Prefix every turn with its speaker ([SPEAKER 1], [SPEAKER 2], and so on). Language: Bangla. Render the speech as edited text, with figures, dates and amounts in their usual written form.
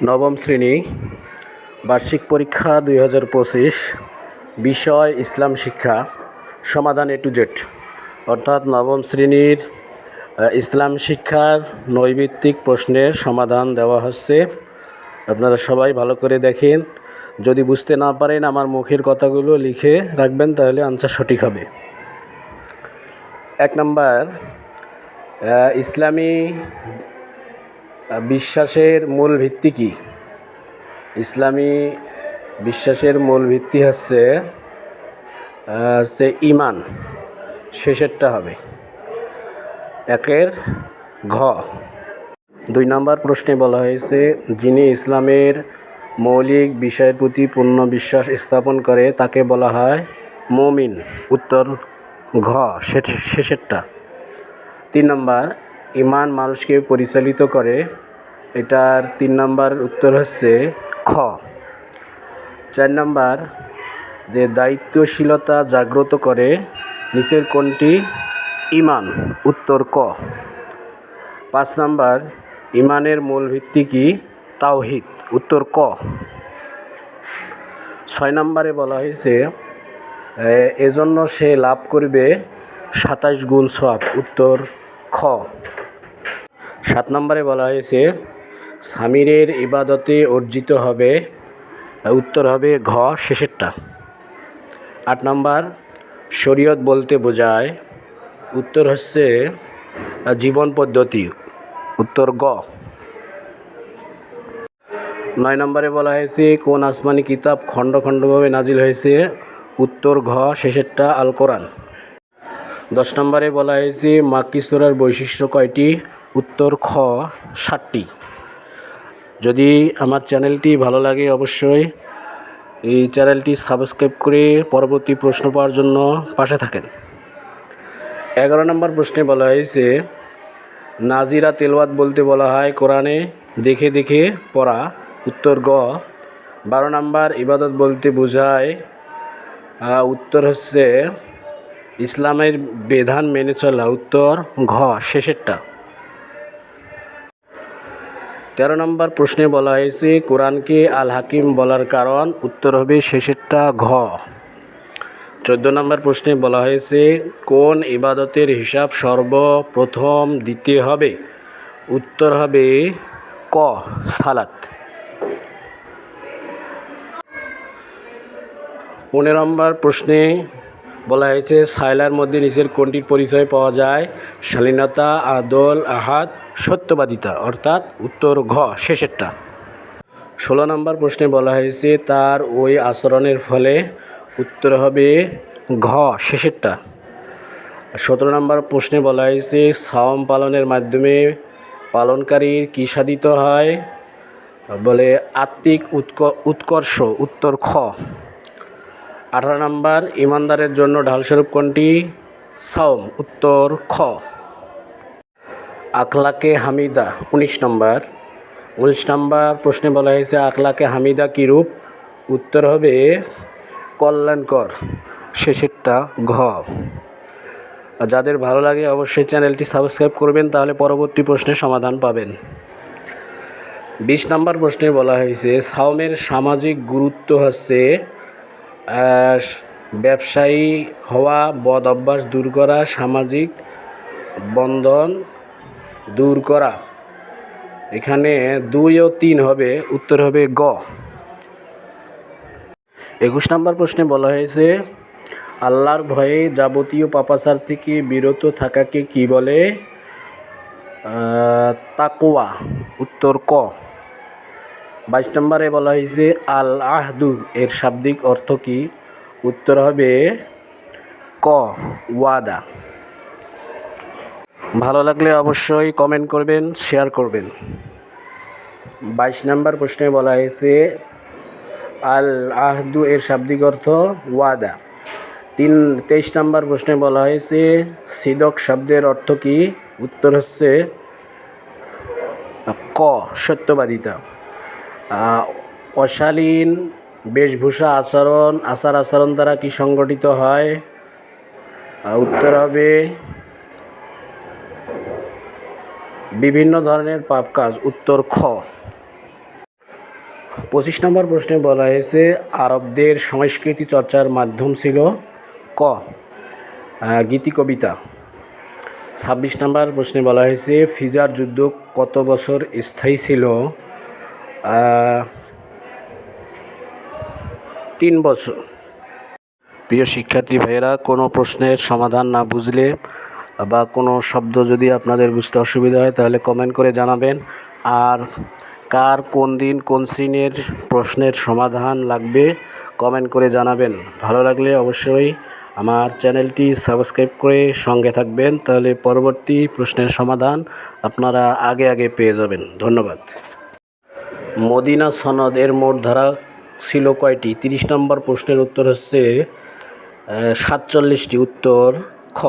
[SPEAKER 1] নবম শ্রেণী বার্ষিক পরীক্ষা 2025 বিষয় ইসলাম শিক্ষা সমাধান A to Z অর্থাৎ নবম শ্রেণীর ইসলাম শিক্ষার নৈর্ভিত্তিক প্রশ্নের সমাধান দেওয়া হচ্ছে। আপনারা সবাই ভালো করে দেখেন। যদি বুঝতে না পারেন আমার মুখের কথাগুলো লিখে রাখবেন, তাহলে আনসার সঠিক হবে। 1 নাম্বার, ইসলামী বিশ্বাসের মূল ভিত্তি কি? ইসলামী বিশ্বাসের মূল ভিত্তি হচ্ছে ঈমান, শেষেরটা হবে 1-এর ঘ। 2 নম্বর প্রশ্নে বলা হয়েছে, যিনি ইসলামের মৌলিক বিষয়ের প্রতি পূর্ণ বিশ্বাস স্থাপন করে তাকে বলা হয় মুমিন। উত্তর ঘ, শেষেরটা। 3 নম্বর, ঈমান মানুষকে পরিচালিত করে, এটার 3 নম্বর উত্তর হচ্ছে খ। 4 নম্বর, যে দায়িত্বশীলতা জাগ্রত করে, নিচের কোনটি? ঈমান। উত্তর ক। 5 নম্বর, ঈমানের মূল ভিত্তি কি? তাওহীদ। উত্তর ক। 6 নম্বরে বলা হয়েছে, এজন্য সে লাভ করবে 27 গুণ সওয়াব। উত্তর খ। 7 নম্বরে বলা হয়েছে, সামিরের ইবাদতে অর্জিত হবে। উত্তর হবে ঘ, শেষেরটা। 8 নম্বর, শরীয়ত বলতে বোঝায়। উত্তর হচ্ছে জীবন পদ্ধতি। উত্তর গ। 9 নম্বরে বলা হয়েছে, কোন আসমানি কিতাব খণ্ড খণ্ডভাবে নাজিল হয়েছে? উত্তর ঘ, শেষেরটা আল কোরআন। 10 নম্বরে বলা হয়েছে, মাক্কি সূরার বৈশিষ্ট্য কয়টি? উত্তর খ, 7টি। যদি আমার চ্যানেলটি ভালো লাগে অবশ্যই এই চ্যানেলটি সাবস্ক্রাইব করে পরবর্তী প্রশ্ন পাওয়ার জন্য পাশে থাকেন। 11 নম্বর প্রশ্নে বলা হয়েছে, নাজিরা তেলাওয়াত বলতে বলা হয় কোরআনে দেখে দেখে পড়া। উত্তর গ। 12 নম্বর, ইবাদত বলতে বোঝায়। উত্তর হচ্ছে ইসলামের বিধান মেনে চলা। উত্তর ঘ, শেষেরটা। 13 নম্বর প্রশ্নে বলা হয়েছে, কোরআনকে আল হাকিম বলার কারণ? উত্তর হবে শেষেরটা ঘ। 14 নম্বর প্রশ্নে বলা হয়েছে, কোন ইবাদতের হিসাব সর্বপ্রথম দিতে হবে? উত্তর হবে ক, সালাত। 15 নম্বর প্রশ্নে বলা হয়েছে, সায়লার মধ্যে নিচের কোনটির পরিচয় পাওয়া যায়? শালীনতা, আদল, আহাদ, সত্যবাদিতা। অর্থাৎ উত্তর ঘ, শেষেরটা। 16 নম্বর প্রশ্নে বলা হয়েছে, তার ওই আচরণের ফলে। উত্তর হবে ঘ, শেষেরটা। 17 নম্বর প্রশ্নে বলা হয়েছে, সাওম পালনের মাধ্যমে পালনকারীর কী সাধিত হয়? বলে আত্মিক উৎকর্ষ। উত্তর খ। 18 নম্বর, ঈমানদারের জন্য ঢালস্বরূপ কোনটি? সাওম। উত্তর খ। আখলাকে হামিদা 19 নম্বর। 19 নম্বর প্রশ্নে বলা হয়েছে, আখলাকে হামিদা কী রূপ? উত্তর হবে কল্যাণকর, শেষেরটা ঘ। যাদের ভালো লাগে অবশ্যই চ্যানেলটি সাবস্ক্রাইব করবেন, তাহলে পরবর্তী প্রশ্নের সমাধান পাবেন। 20 নম্বর প্রশ্নে বলা হয়েছে, সাওমের সামাজিক গুরুত্ব হচ্ছে ব্যবসায়ী হওয়া, বদ অভ্যাস দূর করা, সামাজিক বন্ধন দূর করা। এখানে 2 ও 3 হবে। উত্তর হবে গ। 21 নম্বর প্রশ্নে বলা হয়েছে, আল্লাহর ভয়ে যাবতীয় পাপাচার থেকে বিরত থাকাকে কি বলে? তাকওয়া। উত্তর ক। 22 নম্বরে বলা হয়েছে, আল আহদু এর শাব্দিক অর্থ কি? উত্তর হবে ক, ওয়াদা। ভালো লাগলে অবশ্যই কমেন্ট করবেন, শেয়ার করবেন। 22 নম্বর প্রশ্নে বলা হয়েছে, আল আহদু এর শাব্দিক অর্থ ওয়াদা। 23 নম্বর প্রশ্নে বলা হয়েছে, সিদক শব্দের অর্থ কি? উত্তর হচ্ছে ক, সত্যবাদিতা। অশালীন বেশভূষা আচার আচরণ দ্বারা কি সংগঠিত হয়? উত্তর হবে বিভিন্ন ধরনের পাপ কাজ। উত্তর খ। 25 নম্বর প্রশ্নে বলা হয়েছে আরবদের সংস্কৃতি চর্চার মাধ্যম ছিল ক গীতি কবিতা। 26 নম্বর প্রশ্নে বলা হয়েছে ফিজার যুদ্ধ কত বছর স্থায়ী ছিল? 3 বছর। প্রিয় শিক্ষার্থী ভাইয়েরা, কোনো প্রশ্নের সমাধান না বুঝলে বা কোনো শব্দ যদি আপনাদের বুঝতে অসুবিধা হয় তাহলে কমেন্ট করে জানাবেন। আর কার কোন দিন কোন শ্রেণীর প্রশ্নের সমাধান লাগবে কমেন্ট করে জানাবেন। ভালো লাগলে অবশ্যই আমার চ্যানেলটি সাবস্ক্রাইব করে সঙ্গে থাকবেন, তাহলে পরবর্তী প্রশ্নের সমাধান আপনারা আগে পেয়ে যাবেন। ধন্যবাদ। মদিনা সনদের মোট ধারা ছিল কয়টি? 30 নম্বর প্রশ্নের উত্তর হচ্ছে 47টি। উত্তর খ।